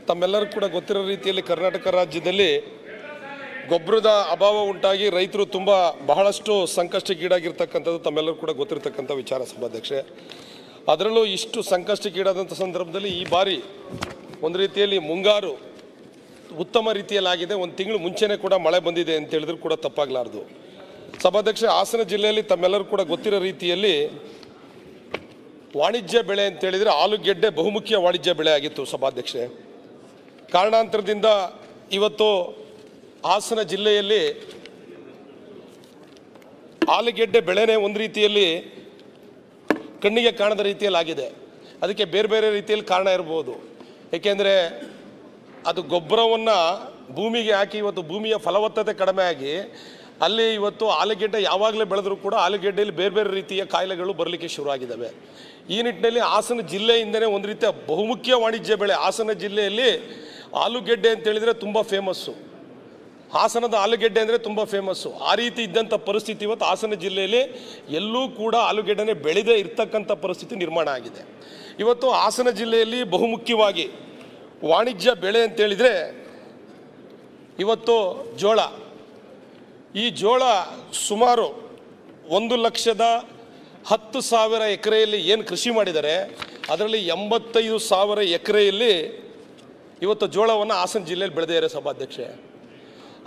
ತಮ್ಮೆಲ್ಲರೂ ಕೂಡ ಗೊತ್ತಿರೋ ರೀತಿಯಲ್ಲಿ ಕರ್ನಾಟಕ ರಾಜ್ಯದಲ್ಲಿ ಗೊಬ್ಬರದ ಅಭಾವ ಉಂಟಾಗಿ ರೈತರು ಬಹಳಷ್ಟು ಸಂಕಷ್ಟಕ್ಕೀಡಾಗಿರ್ತಕ್ಕಂಥದ್ದು ತಮ್ಮೆಲ್ಲರೂ ಕೂಡ ಗೊತ್ತಿರತಕ್ಕಂಥ ವಿಚಾರ ಸಭಾಧ್ಯಕ್ಷೆ. ಅದರಲ್ಲೂ ಇಷ್ಟು ಸಂಕಷ್ಟಕ್ಕೀಡಾದಂಥ ಸಂದರ್ಭದಲ್ಲಿ ಈ ಬಾರಿ ಒಂದು ರೀತಿಯಲ್ಲಿ ಮುಂಗಾರು ಉತ್ತಮ ರೀತಿಯಲ್ಲಾಗಿದೆ. ಒಂದು ತಿಂಗಳು ಮುಂಚೆನೇ ಕೂಡ ಮಳೆ ಬಂದಿದೆ ಅಂತ ಹೇಳಿದ್ರು ಕೂಡ ತಪ್ಪಾಗಲಾರದು. ಸಭಾಧ್ಯಕ್ಷೆ, ಹಾಸನ ಜಿಲ್ಲೆಯಲ್ಲಿ ತಮ್ಮೆಲ್ಲರೂ ಕೂಡ ಗೊತ್ತಿರೋ ರೀತಿಯಲ್ಲಿ ವಾಣಿಜ್ಯ ಬೆಳೆ ಅಂತ ಹೇಳಿದರೆ ಆಲೂಗೆಡ್ಡೆ ಬಹುಮುಖ್ಯ ವಾಣಿಜ್ಯ ಬೆಳೆ ಆಗಿತ್ತು ಸಭಾಧ್ಯಕ್ಷೆ. ಕಾರಣಾಂತರದಿಂದ ಇವತ್ತು ಹಾಸನ ಜಿಲ್ಲೆಯಲ್ಲಿ ಆಲೂಗೆಡ್ಡೆ ಬೆಳೆನೇ ಒಂದು ರೀತಿಯಲ್ಲಿ ಕಣ್ಣಿಗೆ ಕಾಣದ ರೀತಿಯಲ್ಲಾಗಿದೆ. ಅದಕ್ಕೆ ಬೇರೆ ಬೇರೆ ರೀತಿಯಲ್ಲಿ ಕಾರಣ ಇರ್ಬೋದು. ಏಕೆಂದರೆ ಅದು ಗೊಬ್ಬರವನ್ನು ಭೂಮಿಗೆ ಹಾಕಿ ಇವತ್ತು ಭೂಮಿಯ ಫಲವತ್ತತೆ ಕಡಿಮೆ ಆಗಿ ಅಲ್ಲಿ ಇವತ್ತು ಆಲೂಗೆಡ್ಡೆ ಯಾವಾಗಲೇ ಬೆಳೆದರೂ ಕೂಡ ಆಲೂಗೆಡ್ಡೆಯಲ್ಲಿ ಬೇರೆ ಬೇರೆ ರೀತಿಯ ಕಾಯಿಲೆಗಳು ಬರಲಿಕ್ಕೆ ಶುರುವಾಗಿದ್ದಾವೆ. ಈ ನಿಟ್ಟಿನಲ್ಲಿ ಹಾಸನ ಜಿಲ್ಲೆಯಿಂದಲೇ ಒಂದು ರೀತಿಯ ಬಹುಮುಖ್ಯ ವಾಣಿಜ್ಯ ಬೆಳೆ ಹಾಸನ ಜಿಲ್ಲೆಯಲ್ಲಿ ಆಲೂಗೆಡ್ಡೆ ಅಂತೇಳಿದರೆ ತುಂಬ ಫೇಮಸ್ಸು. ಹಾಸನದ ಆಲೂಗೆಡ್ಡೆ ಅಂದರೆ ತುಂಬ ಫೇಮಸ್ಸು. ಆ ರೀತಿ ಇದ್ದಂಥ ಪರಿಸ್ಥಿತಿ ಇವತ್ತು ಹಾಸನ ಜಿಲ್ಲೆಯಲ್ಲಿ ಎಲ್ಲೂ ಕೂಡ ಆಲೂಗೆಡ್ಡೆನೇ ಬೆಳೆದೇ ಇರ್ತಕ್ಕಂಥ ಪರಿಸ್ಥಿತಿ ನಿರ್ಮಾಣ ಆಗಿದೆ. ಇವತ್ತು ಹಾಸನ ಜಿಲ್ಲೆಯಲ್ಲಿ ಬಹುಮುಖ್ಯವಾಗಿ ವಾಣಿಜ್ಯ ಬೆಳೆ ಅಂತೇಳಿದರೆ ಇವತ್ತು ಜೋಳ. ಈ ಜೋಳ ಸುಮಾರು 1,10,000 ಎಕರೆಯಲ್ಲಿ ಏನು ಕೃಷಿ ಮಾಡಿದ್ದಾರೆ ಅದರಲ್ಲಿ 85,000 ಎಕರೆಯಲ್ಲಿ ಇವತ್ತು ಜೋಳವನ್ನು ಹಾಸನ ಜಿಲ್ಲೆಯಲ್ಲಿ ಬೆಳೆದಿದ್ದಾರೆ ಸಭಾಧ್ಯಕ್ಷೆ.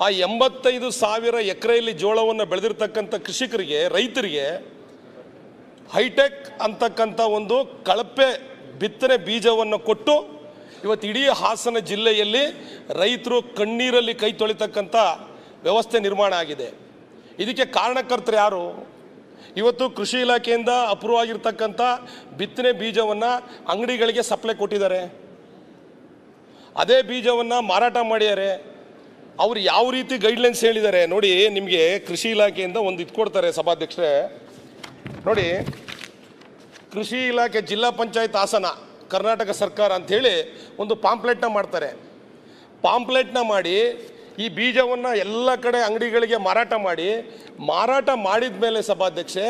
ಆ 85,000 ಎಕರೆಯಲ್ಲಿ ಜೋಳವನ್ನು ಬೆಳೆದಿರ್ತಕ್ಕಂಥ ಕೃಷಿಕರಿಗೆ, ರೈತರಿಗೆ ಹೈಟೆಕ್ ಅಂತಕ್ಕಂಥ ಒಂದು ಕಳಪೆ ಬಿತ್ತನೆ ಬೀಜವನ್ನು ಕೊಟ್ಟು ಇವತ್ತು ಇಡೀ ಹಾಸನ ಜಿಲ್ಲೆಯಲ್ಲಿ ರೈತರು ಕಣ್ಣೀರಲ್ಲಿ ಕೈ ತೊಳಿತಕ್ಕಂಥ ವ್ಯವಸ್ಥೆ ನಿರ್ಮಾಣ ಆಗಿದೆ. ಇದಕ್ಕೆ ಕಾರಣಕರ್ತರು ಯಾರು? ಇವತ್ತು ಕೃಷಿ ಇಲಾಖೆಯಿಂದ ಅಪ್ರೂವ್ ಆಗಿರ್ತಕ್ಕಂಥ ಬಿತ್ತನೆ ಬೀಜವನ್ನು ಅಂಗಡಿಗಳಿಗೆ ಸಪ್ಲೈ ಕೊಟ್ಟಿದ್ದಾರೆ. ಅದೇ ಬೀಜವನ್ನು ಮಾರಾಟ ಮಾಡಿದ್ದಾರೆ. ಅವರು ಯಾವ ರೀತಿ ಗೈಡ್ಲೈನ್ಸ್ ಹೇಳಿದ್ದಾರೆ ನೋಡಿ. ನಿಮಗೆ ಕೃಷಿ ಇಲಾಖೆಯಿಂದ ಒಂದು ಇದು ಕೊಡ್ತಾರೆ ಸಭಾಧ್ಯಕ್ಷರೇ ನೋಡಿ. ಕೃಷಿ ಇಲಾಖೆ ಜಿಲ್ಲಾ ಪಂಚಾಯತ್ ಹಾಸನ ಕರ್ನಾಟಕ ಸರ್ಕಾರ ಅಂಥೇಳಿ ಒಂದು ಪಾಂಪ್ಲೆಟ್ನ ಮಾಡ್ತಾರೆ. ಪಾಂಪ್ಲೆಟ್ನ ಮಾಡಿ ಈ ಬೀಜವನ್ನು ಎಲ್ಲ ಕಡೆ ಅಂಗಡಿಗಳಿಗೆ ಮಾರಾಟ ಮಾಡಿದ ಮೇಲೆ ಸಭಾಧ್ಯಕ್ಷೆ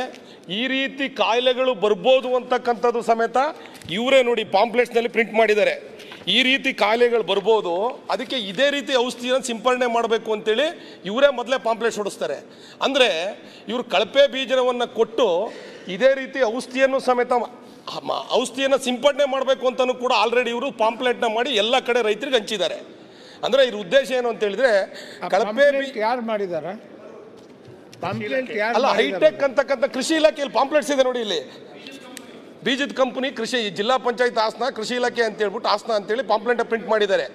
ಈ ರೀತಿ ಕಾಯಿಲೆಗಳು ಬರ್ಬೋದು ಅಂತಕ್ಕಂಥದ್ದು ಸಮೇತ ಇವರೇ ನೋಡಿ ಪಾಂಪ್ಲೆಟ್ಸ್ನಲ್ಲಿ ಪ್ರಿಂಟ್ ಮಾಡಿದ್ದಾರೆ. ಈ ರೀತಿ ಕಾಯಿಲೆಗಳು ಬರ್ಬೋದು, ಅದಕ್ಕೆ ಇದೇ ರೀತಿ ಔಷಧಿಯನ್ನು ಸಿಂಪರಣೆ ಮಾಡಬೇಕು ಅಂತೇಳಿ ಇವರೇ ಮೊದಲೇ ಪಾಂಪ್ಲೆಟ್ಸ್ ಹೊಡಿಸ್ತಾರೆ. ಅಂದರೆ ಇವರು ಕಳಪೆ ಬೀಜವನ್ನು ಕೊಟ್ಟು ಇದೇ ರೀತಿ ಔಷಧಿಯನ್ನು ಸಮೇತ ಔಷಧಿಯನ್ನು ಸಿಂಪಡಣೆ ಮಾಡಬೇಕು ಅಂತಲೂ ಕೂಡ ಆಲ್ರೆಡಿ ಇವರು ಪಾಂಪ್ಲೆಟ್ನ ಮಾಡಿ ಎಲ್ಲ ಕಡೆ ರೈತರಿಗೆ ಹಂಚಿದ್ದಾರೆ. ಅಂದರೆ ಇದ್ರ ಉದ್ದೇಶ ಏನು ಅಂತ ಹೇಳಿದ್ರೆ ಕಳಪೆ ಯಾರು ಮಾಡಿದ್ದಾರೆ ಅಲ್ಲ, ಹೈಟೆಕ್ ಅಂತಕ್ಕಂಥ ಕೃಷಿ ಇಲಾಖೆಯಲ್ಲಿ ಪಾಂಪ್ಲೆಟ್ಸ್ ಇದೆ ನೋಡಿ. ಇಲ್ಲಿ ಬೀಜದ ಕಂಪನಿ ಕೃಷಿ ಜಿಲ್ಲಾ ಪಂಚಾಯತ್ ಹಾಸನ ಕೃಷಿ ಇಲಾಖೆ ಅಂತ ಹೇಳ್ಬಿಟ್ಟು ಹಾಸನ ಅಂತೇಳಿ ಪಾಂಪ್ಲೆಟ್ ಪ್ರಿಂಟ್ ಮಾಡಿದ್ದಾರೆ.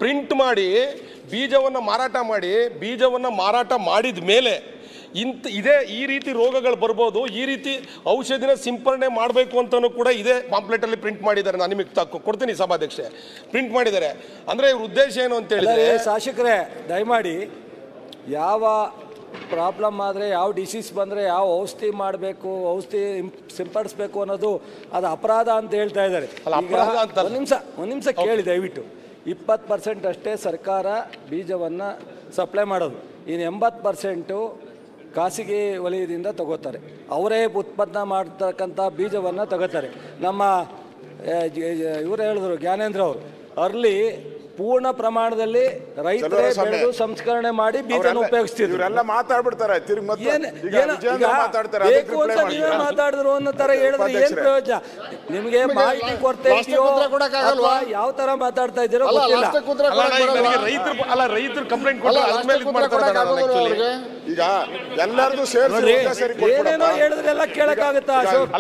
ಪ್ರಿಂಟ್ ಮಾಡಿ ಬೀಜವನ್ನು ಮಾರಾಟ ಮಾಡಿದ ಮೇಲೆ ಈ ರೀತಿ ರೋಗಗಳು ಬರ್ಬೋದು, ಈ ರೀತಿ ಔಷಧಿನ ಸಿಂಪರಣೆ ಮಾಡಬೇಕು ಅಂತಲೂ ಕೂಡ ಇದೇ ಪಾಂಪ್ಲೆಟಲ್ಲಿ ಪ್ರಿಂಟ್ ಮಾಡಿದ್ದಾರೆ. ನಾನು ನಿಮಗೆ ಕೊಡ್ತೀನಿ ಸಭಾಧ್ಯಕ್ಷೆ, ಪ್ರಿಂಟ್ ಮಾಡಿದ್ದಾರೆ. ಅಂದರೆ ಇವ್ರ ಉದ್ದೇಶ ಏನು ಅಂತ ಹೇಳಿದ್ರೆ, ಶಾಸಕರೇ ದಯಮಾಡಿ ಯಾವ ಪ್ರಾಬ್ಲಮ್ ಆದರೆ, ಯಾವ ಡಿಸೀಸ್ ಬಂದರೆ ಯಾವ ಔಷಧಿ ಮಾಡಬೇಕು, ಔಷಧಿ ಸಿಂಪಡಿಸ್ಬೇಕು ಅನ್ನೋದು ಅದು ಅಪರಾಧ ಅಂತ ಹೇಳ್ತಾ ಇದ್ದಾರೆ. ಒಂದು ನಿಮಿಷ ಕೇಳಿ ದಯವಿಟ್ಟು. 20% ಅಷ್ಟೇ ಸರ್ಕಾರ ಬೀಜವನ್ನು ಸಪ್ಲೈ ಮಾಡೋದು, ಇನ್ನು 80% ಖಾಸಗಿ ವಲಯದಿಂದ ತಗೋತಾರೆ. ಅವರೇ ಉತ್ಪನ್ನ ಮಾಡ್ತಕ್ಕಂಥ ಬೀಜವನ್ನು ತಗೋತಾರೆ. ನಮ್ಮ ಇವರು ಹೇಳಿದ್ರು ಜ್ಞಾನೇಂದ್ರ ಅವರು, ಅಲ್ಲಿ ಪೂರ್ಣ ಪ್ರಮಾಣದಲ್ಲಿ ರೈತರೇ ಬೆಳೆದು ಸಂಸ್ಕರಣೆ ಮಾಡಿ ಬೀಜನ ಉಪಯೋಗಿಸ್ತಿದ್ರು. ಮಾತಾಡಿದ್ರು ಅನ್ನೋ ತರ ಹೇಳಿದ್ರೆ ಏನ್ ಪ್ರಯೋಜನ? ನಿಮಗೆ ಮಾಹಿತಿ ಕೊರತೆ ಇದೆಯೋ ಯಾವ ತರ ಮಾತಾಡ್ತಾ ಇದ್ದೀರೋ ಗೊತ್ತಿಲ್ಲ. ಏನೇನೋ ಹೇಳಿದ್ರೆಲ್ಲ ಕೇಳಕ್ಕಾಗತ್ತಾ ಅಶೋಕ್?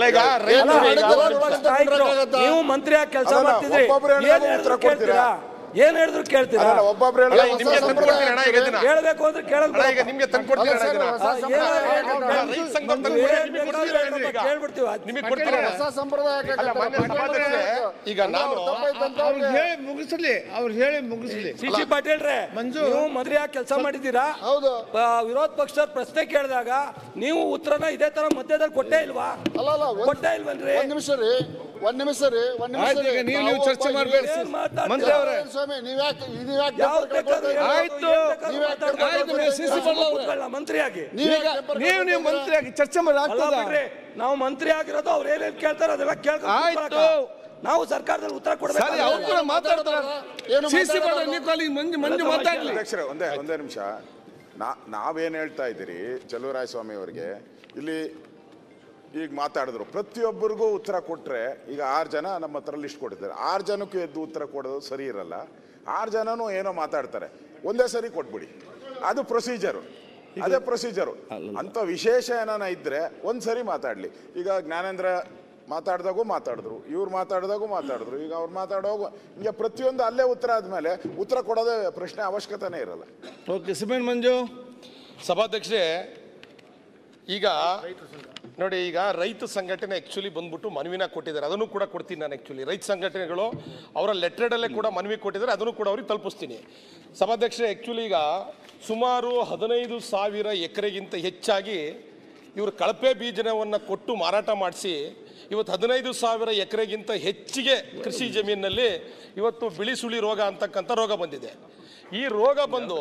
ನೀವು ಮಂತ್ರಿ ಆಗಿ ಕೆಲಸ ಮಾಡ್ತಿದ್ರಿ, ಕೇಳ್ತೀರಾ? ಏನ್ ಹೇಳಿದ್ರು ಕೇಳ್ತೀರಾ? ಹೇಳ್ಬೇಕು ಅಂದ್ರೆ ಈಗ ನಾನು ಮುಗಿಸ್ಲಿ. ಸಿ ಪಾಟೀಲ್ರೆ, ನೀವು ಮಂತ್ರಿಯಾಗಿ ಕೆಲಸ ಮಾಡಿದ್ದೀರಾ? ವಿರೋಧ ಪಕ್ಷದವ್ರ ಪ್ರಶ್ನೆ ಕೇಳಿದಾಗ ನೀವು ಉತ್ತರನ ಇದೇ ತರ ಮಧ್ಯದಲ್ಲಿ ಕೊಟ್ಟೇ ಇಲ್ವಾ? ಕೊಟ್ಟೇ ಇಲ್ವನ್ರಿ? ಒಂದ್ ನಿಮಿಷ ರೀ ನೀವು ಚರ್ಚೆ ಮಾಡ್ಬೇಡಿ ಮಂತ್ರಿ ಅವರೇ. ಮಂತ್ರಿಯಾಗಿ ನೀವು ಮಂತ್ರಿಯಾಗಿ ಚರ್ಚೆ ಮಾಡಿ. ನಾವು ಮಂತ್ರಿ ಆಗಿರೋದು ಅವ್ರು ಏನೇನು ಕೇಳ್ತಾರೆ ಅದೆಲ್ಲ ಕೇಳ್ಕೊಂಡು ನಾವು ಸರ್ಕಾರದಲ್ಲಿ ಉತ್ತರ ಸರಿ, ಅವ್ರು ಕೂಡ ಮಾತಾಡ್ತಾರೆ. ಸಿಸಿ ಮಂಜು ಮಾತಾಡ್ಲಿ. ಅಧ್ಯಕ್ಷರೇ, ಒಂದೇ ನಿಮಿಷ. ನಾವೇನು ಹೇಳ್ತಾ ಇದ್ದೀರಿ ಚಲುವರಾಯಸ್ವಾಮಿ ಅವರಿಗೆ, ಇಲ್ಲಿ ಈಗ ಮಾತಾಡಿದ್ರು ಪ್ರತಿಯೊಬ್ಬರಿಗೂ ಉತ್ತರ ಕೊಟ್ಟರೆ, ಈಗ 6 ಜನ ನಮ್ಮ ಹತ್ರ ಲಿಸ್ಟ್ ಕೊಟ್ಟಿದ್ದಾರೆ, 6 ಜನಕ್ಕೂ ಎದ್ದು ಉತ್ತರ ಕೊಡೋದು ಸರಿ ಇರಲ್ಲ. 6 ಜನನೂ ಏನೋ ಮಾತಾಡ್ತಾರೆ, ಒಂದೇ ಸರಿ ಕೊಟ್ಬಿಡಿ, ಅದು ಪ್ರೊಸೀಜರು, ಅದೇ ಪ್ರೊಸೀಜರು. ಅಂತ ವಿಶೇಷ ಏನಾನ ಇದ್ರೆ ಒಂದ್ಸರಿ ಮಾತಾಡ್ಲಿ. ಈಗ ಜ್ಞಾನೇಂದ್ರ ಮಾತಾಡಿದಾಗೂ ಮಾತಾಡಿದ್ರು, ಇವ್ರು ಮಾತಾಡಿದಾಗೂ ಮಾತಾಡಿದ್ರು, ಈಗ ಅವ್ರು ಮಾತಾಡೋಗು ಹಿಂಗೆ ಪ್ರತಿಯೊಂದು ಅಲ್ಲೇ ಉತ್ತರ ಆದಮೇಲೆ ಉತ್ತರ ಕೊಡೋದೇ ಪ್ರಶ್ನೆ ಅವಶ್ಯಕತೆನೇ ಇರಲ್ಲ. ಓಕೆ, ಸಿಮೆಂಟ್ ಮಂಜು. ಸಭಾಧ್ಯಕ್ಷರೇ, ಈಗ ನೋಡಿ, ಈಗ ರೈತ ಸಂಘಟನೆ ಆ್ಯಕ್ಚುಲಿ ಬಂದ್ಬಿಟ್ಟು ಮನವಿನ ಕೊಟ್ಟಿದ್ದಾರೆ, ಅದನ್ನು ಕೂಡ ಕೊಡ್ತೀನಿ ನಾನು. ಆ್ಯಕ್ಚುಲಿ ರೈತ ಸಂಘಟನೆಗಳು ಅವರ ಲೆಟ್ರೇಡಲ್ಲೇ ಕೂಡ ಮನವಿ ಕೊಟ್ಟಿದ್ದಾರೆ, ಅದನ್ನು ಕೂಡ ಅವ್ರಿಗೆ ತಲುಪಿಸ್ತೀನಿ. ಸಭಾಧ್ಯಕ್ಷರೇ, ಆ್ಯಕ್ಚುಲಿ ಈಗ ಸುಮಾರು 15,000 ಎಕರೆಗಿಂತ ಹೆಚ್ಚಾಗಿ ಇವರು ಕಳಪೆ ಬೀಜವನ್ನು ಕೊಟ್ಟು ಮಾರಾಟ ಮಾಡಿಸಿ ಇವತ್ತು 15,000 ಎಕರೆಗಿಂತ ಹೆಚ್ಚಿಗೆ ಕೃಷಿ ಜಮೀನಿನಲ್ಲಿ ಇವತ್ತು ಬಿಳಿ ಸುಳಿ ರೋಗ ಅಂತಕ್ಕಂಥ ರೋಗ ಬಂದಿದೆ. ಈ ರೋಗ ಬಂದು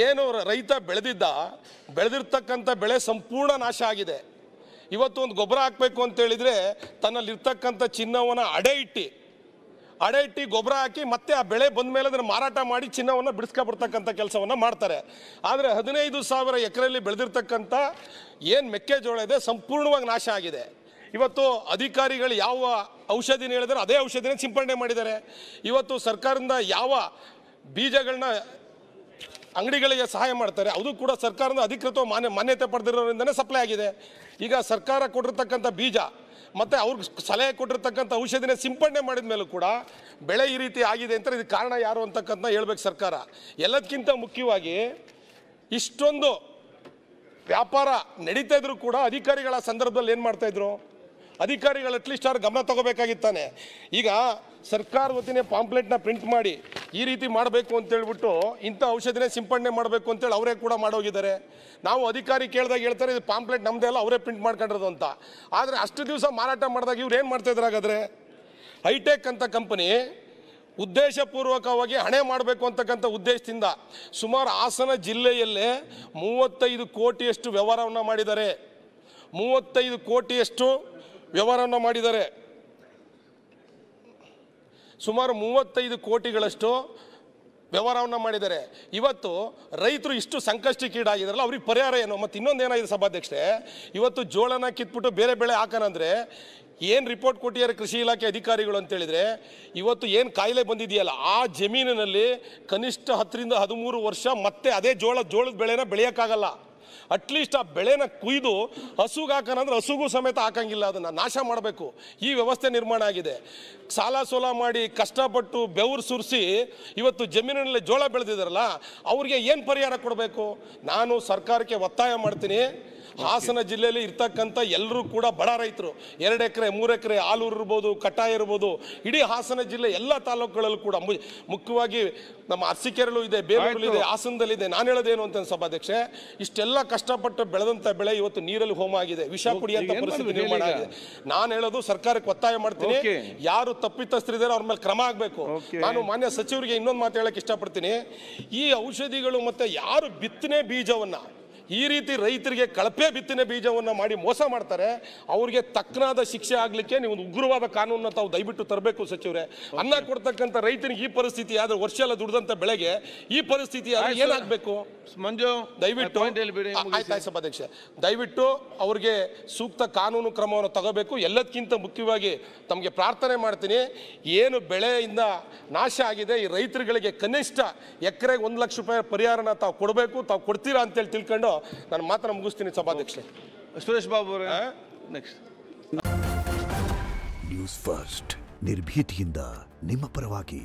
ಏನು ರೈತ ಬೆಳೆದಿರ್ತಕ್ಕಂಥ ಬೆಳೆ ಸಂಪೂರ್ಣ ನಾಶ ಆಗಿದೆ. ಇವತ್ತು ಒಂದು ಗೊಬ್ಬರ ಹಾಕಬೇಕು ಅಂತೇಳಿದರೆ ತನ್ನಲ್ಲಿರ್ತಕ್ಕಂಥ ಚಿನ್ನವನ್ನು ಅಡೆ ಇಟ್ಟು ಗೊಬ್ಬರ ಹಾಕಿ ಮತ್ತೆ ಆ ಬೆಳೆ ಬಂದ ಮೇಲೆ ಅದನ್ನು ಮಾರಾಟ ಮಾಡಿ ಚಿನ್ನವನ್ನು ಬಿಡಿಸ್ಕೊಬಿಡ್ತಕ್ಕಂಥ ಕೆಲಸವನ್ನು ಮಾಡ್ತಾರೆ. ಆದರೆ 15,000 ಎಕರೆಯಲ್ಲಿ ಬೆಳೆದಿರ್ತಕ್ಕಂಥ ಏನು ಮೆಕ್ಕೆಜೋಳ ಇದೆ ಸಂಪೂರ್ಣವಾಗಿ ನಾಶ ಆಗಿದೆ. ಇವತ್ತು ಅಧಿಕಾರಿಗಳು ಯಾವ ಔಷಧಿನ ಹೇಳಿದ್ರೆ ಅದೇ ಔಷಧಿನ ಸಿಂಪಡಣೆ ಮಾಡಿದ್ದಾರೆ. ಇವತ್ತು ಸರ್ಕಾರದಿಂದ ಯಾವ ಬೀಜಗಳನ್ನ ಅಂಗಡಿಗಳಿಗೆ ಸಹಾಯ ಮಾಡ್ತಾರೆ ಅದು ಕೂಡ ಸರ್ಕಾರದ ಅಧಿಕೃತ ಮಾನ್ಯತೆ ಪಡೆದಿರೋದ್ರಿಂದನೇ ಸಪ್ಲೈ ಆಗಿದೆ. ಈಗ ಸರ್ಕಾರ ಕೊಟ್ಟಿರ್ತಕ್ಕಂಥ ಬೀಜ ಮತ್ತು ಅವ್ರಿಗೆ ಸಲಹೆ ಕೊಟ್ಟಿರ್ತಕ್ಕಂಥ ಔಷಧಿನ ಸಿಂಪಡಣೆ ಮಾಡಿದ ಮೇಲೂ ಕೂಡ ಬೆಳೆ ಈ ರೀತಿ ಆಗಿದೆ ಅಂತ ಇದಕ್ಕೆ ಕಾರಣ ಯಾರು ಅಂತಕ್ಕಂಥ ಹೇಳ್ಬೇಕು ಸರ್ಕಾರ. ಎಲ್ಲದಕ್ಕಿಂತ ಮುಖ್ಯವಾಗಿ ಇಷ್ಟೊಂದು ವ್ಯಾಪಾರ ನಡೀತಾ ಇದ್ರು ಕೂಡ ಅಧಿಕಾರಿಗಳ ಸಂದರ್ಭದಲ್ಲಿ ಏನು ಮಾಡ್ತಾಯಿದ್ರು? ಅಧಿಕಾರಿಗಳು ಅಟ್ಲೀಸ್ಟ್ ಅವ್ರು ಗಮನ ತಗೋಬೇಕಾಗಿತ್ತಾನೆ. ಈಗ ಸರ್ಕಾರ ವತಿನೇ ಪಾಂಪ್ಲೆಟ್ನ ಪ್ರಿಂಟ್ ಮಾಡಿ ಈ ರೀತಿ ಮಾಡಬೇಕು ಅಂತೇಳ್ಬಿಟ್ಟು ಇಂಥ ಔಷಧಿನೇ ಸಿಂಪಡಣೆ ಮಾಡಬೇಕು ಅಂತೇಳಿ ಅವರೇ ಕೂಡ ಮಾಡೋಗಿದ್ದಾರೆ. ನಾವು ಅಧಿಕಾರಿ ಕೇಳಿದಾಗ ಹೇಳ್ತಾರೆ ಇದು ಪಾಂಪ್ಲೆಟ್ ನಮ್ಮದೇ ಅಲ್ಲ, ಅವರೇ ಪ್ರಿಂಟ್ ಮಾಡ್ಕೊಂಡಿರೋದು ಅಂತ. ಆದರೆ ಅಷ್ಟು ದಿವಸ ಮಾರಾಟ ಮಾಡಿದಾಗ ಇವ್ರು ಏನು ಮಾಡ್ತಾಯಿದ್ರು? ಹಾಗಾದರೆ ಹೈಟೆಕ್ ಅಂತ ಕಂಪನಿ ಉದ್ದೇಶಪೂರ್ವಕವಾಗಿ ಹಣೆ ಮಾಡಬೇಕು ಅಂತಕ್ಕಂಥ ಉದ್ದೇಶದಿಂದ ಸುಮಾರು ಹಾಸನ ಜಿಲ್ಲೆಯಲ್ಲೇ 35 ಕೋಟಿಯಷ್ಟು ವ್ಯವಹಾರವನ್ನು ಮಾಡಿದ್ದಾರೆ. 35 ಕೋಟಿಯಷ್ಟು ವ್ಯವಹಾರವನ್ನು ಮಾಡಿದ್ದಾರೆ. ಸುಮಾರು 35 ಕೋಟಿಗಳಷ್ಟು ವ್ಯವಹಾರವನ್ನು ಮಾಡಿದ್ದಾರೆ. ಇವತ್ತು ರೈತರು ಇಷ್ಟು ಸಂಕಷ್ಟಕ್ಕೀಡಾಗಿದ್ದಾರಲ್ಲ, ಅವ್ರಿಗೆ ಪರಿಹಾರ ಏನು? ಮತ್ತು ಇನ್ನೊಂದು ಏನಾಗಿದೆ ಸಭಾಧ್ಯಕ್ಷರೇ, ಇವತ್ತು ಜೋಳನ ಕಿತ್ಬಿಟ್ಟು ಬೇರೆ ಬೆಳೆ ಹಾಕೋಣಂದ್ರೆ ಏನು ರಿಪೋರ್ಟ್ ಕೊಟ್ಟಿದ್ದಾರೆ ಕೃಷಿ ಇಲಾಖೆ ಅಧಿಕಾರಿಗಳು ಅಂತೇಳಿದರೆ, ಇವತ್ತು ಏನು ಕಾಯಿಲೆ ಬಂದಿದೆಯಲ್ಲ ಆ ಜಮೀನಿನಲ್ಲಿ ಕನಿಷ್ಠ 10 ರಿಂದ 13 ವರ್ಷ ಮತ್ತೆ ಅದೇ ಜೋಳದ ಬೆಳೆನ ಬೆಳೆಯೋಕ್ಕಾಗಲ್ಲ. ಅಟ್ಲೀಸ್ಟ್ ಆ ಬೆಳೆನ ಕುಯ್ದು ಹಸುಗೆ ಹಾಕೋಣಂದ್ರೆ ಹಸುಗೂ ಸಮೇತ ಹಾಕಂಗಿಲ್ಲ, ಅದನ್ನು ನಾಶ ಮಾಡಬೇಕು. ಈ ವ್ಯವಸ್ಥೆ ನಿರ್ಮಾಣ ಆಗಿದೆ. ಸಾಲ ಸೋಲ ಮಾಡಿ ಕಷ್ಟಪಟ್ಟು ಬೆವರು ಸುರಿಸಿ ಇವತ್ತು ಜಮೀನಿನಲ್ಲಿ ಜೋಳ ಬೆಳೆದಿದ್ದಾರಲ್ಲ, ಅವ್ರಿಗೆ ಏನು ಪರಿಹಾರ ಕೊಡಬೇಕು? ನಾನು ಸರ್ಕಾರಕ್ಕೆ ಒತ್ತಾಯ ಮಾಡ್ತೀನಿ, ಹಾಸನ ಜಿಲ್ಲೆಯಲ್ಲಿ ಇರ್ತಕ್ಕಂಥ ಎಲ್ಲರೂ ಕೂಡ ಬಡ ರೈತರು, 2 ಎಕರೆ 3 ಎಕರೆ ಆಲೂರು ಇರ್ಬೋದು, ಕಟಾಯ ಇರ್ಬೋದು, ಇಡೀ ಹಾಸನ ಜಿಲ್ಲೆ ಎಲ್ಲ ತಾಲೂಕುಗಳಲ್ಲೂ ಕೂಡ ಮುಖ್ಯವಾಗಿ ನಮ್ಮ ಅರಸೀಕೆರೆಯಲ್ಲೂ ಇದೆ, ಬೇಲೂರಲ್ಲಿ ಇದೆ, ಹಾಸನದಲ್ಲಿದೆ. ನಾನು ಹೇಳೋದೇನು ಅಂತ ಸಭಾಧ್ಯಕ್ಷೆ, ಇಷ್ಟೆಲ್ಲ ಕಷ್ಟಪಟ್ಟು ಬೆಳೆದಂಥ ಬೆಳೆ ಇವತ್ತು ನೀರಲ್ಲಿ ಹೋಮ ಆಗಿದೆ, ವಿಷ ಕುಡಿಯಂತ ಪರಿಸ್ಥಿತಿ ನಿರ್ಮಾಣ ಆಗಿದೆ. ನಾನು ಹೇಳೋದು ಸರ್ಕಾರಕ್ಕೆ ಒತ್ತಾಯ ಮಾಡ್ತೀನಿ, ಯಾರು ತಪ್ಪಿತಸ್ಥರಿದ್ದಾರೆ ಅವ್ರ ಮೇಲೆ ಕ್ರಮ ಆಗಬೇಕು. ನಾನು ಮಾನ್ಯ ಸಚಿವರಿಗೆ ಇನ್ನೊಂದು ಮಾತು ಹೇಳಕ್ಕೆ ಇಷ್ಟಪಡ್ತೀನಿ. ಈ ಔಷಧಿಗಳು ಮತ್ತು ಯಾರು ಬಿತ್ತನೆ ಬೀಜವನ್ನು ಈ ರೀತಿ ರೈತರಿಗೆ ಕಳಪೆ ಬಿತ್ತನೆ ಬೀಜವನ್ನು ಮಾಡಿ ಮೋಸ ಮಾಡ್ತಾರೆ, ಅವ್ರಿಗೆ ತಕ್ಕನಾದ ಶಿಕ್ಷೆ ಆಗಲಿಕ್ಕೆ ನೀವು ಒಂದು ಉಗ್ರವಾದ ಕಾನೂನನ್ನು ತಾವು ದಯವಿಟ್ಟು ತರಬೇಕು ಸಚಿವರೇ. ಅನ್ನ ಕೊಡ್ತಕ್ಕಂಥ ರೈತನಿಗೆ ಈ ಪರಿಸ್ಥಿತಿ ಆದರೆ ವರ್ಷ ಎಲ್ಲ ದುಡಿದಂಥ ಬೆಳೆಗೆ ಈ ಪರಿಸ್ಥಿತಿ ಏನಾಗಬೇಕು? ಮಂಜು ದಯವಿಟ್ಟು ಆಯ್ತು ಸಭಾಧ್ಯಕ್ಷ, ದಯವಿಟ್ಟು ಅವ್ರಿಗೆ ಸೂಕ್ತ ಕಾನೂನು ಕ್ರಮವನ್ನು ತಗೋಬೇಕು. ಎಲ್ಲದಕ್ಕಿಂತ ಮುಖ್ಯವಾಗಿ ತಮಗೆ ಪ್ರಾರ್ಥನೆ ಮಾಡ್ತೀನಿ, ಏನು ಬೆಳೆಯಿಂದ ನಾಶ ಆಗಿದೆ ಈ ರೈತರುಗಳಿಗೆ ಕನಿಷ್ಠ ಎಕರೆಗೆ 1 ಲಕ್ಷ ರೂಪಾಯಿ ಪರಿಹಾರನ ತಾವು ಕೊಡಬೇಕು. ತಾವು ಕೊಡ್ತೀರಾ ಅಂತೇಳಿ ತಿಳ್ಕೊಂಡು ನಾನು ಮಾತನ್ನ ಮುಗಿಸ್ತೀನಿ ಸಭಾಧ್ಯಕ್ಷೆ. ಸುರೇಶ್ ಬಾಬು ಅವರೇ ನೆಕ್ಸ್ಟ್. ನ್ಯೂಸ್ ಫಸ್ಟ್ ನಿರ್ಭೀತಿಯಿಂದ ನಿಮ್ಮ ಪರವಾಗಿ.